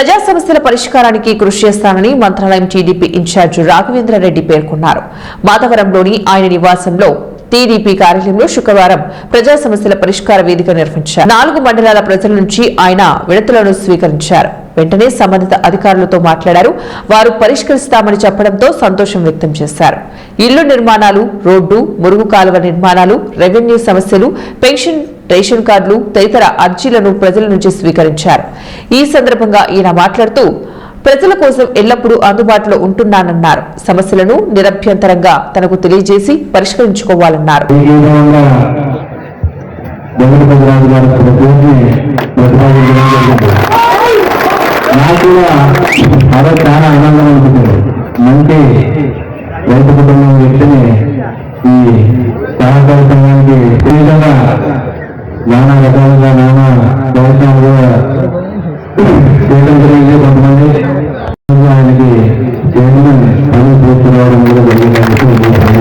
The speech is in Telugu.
ప్రజా సమస్యల పరిష్కారానికి కృషి చేస్తానని మంత్రాలయం టీడీపీ ఇన్ఛార్జ్ రాఘవేంద్రారెడ్డి పేర్కొన్నారు. మాధవరంలోని ఆయన నివాసంలో టీడీపీ కార్యాలయంలో శుక్రవారం ప్రజా సమస్యల పరిష్కార వేదిక నిర్వహించారు. 4 మండలాల ప్రజల నుంచి ఆయన వినతులను స్వీకరించారు. వెంటనే సంబంధిత అధికారులతో మాట్లాడారు. వారు పరిష్కరిస్తామని చెప్పడంతో సంతోషం వ్యక్తం చేశారు. ఇళ్లు నిర్మాణాలు, రోడ్డు, మురుగు కాలువ నిర్మాణాలు, రెవెన్యూ సమస్యలు, పెన్షన్, రేషన్ కార్డులు తదితర అర్జీలను ప్రజల నుంచి స్వీకరించారు. ఈ సందర్భంగా ఈయన మాట్లాడుతూ ప్రజల కోసం ఎల్లప్పుడూ అందుబాటులో ఉంటున్నానన్నారు. సమస్యలను నిరభ్యంతరంగా తనకు తెలియజేసి పరిష్కరించుకోవాలన్నారు. చాలా ఆనందం అనిపించింది. మంచి రైతు కుటుంబం వ్యక్తిని ఈ సహకార సంఘానికి విధంగా నానా రకాలుగా నానా వ్యవసాయాలు చేయడం జరిగింది. కొంతమంది ఆయనకి చైర్మన్ పని పూర్తి రావడం కూడా జరిగిందని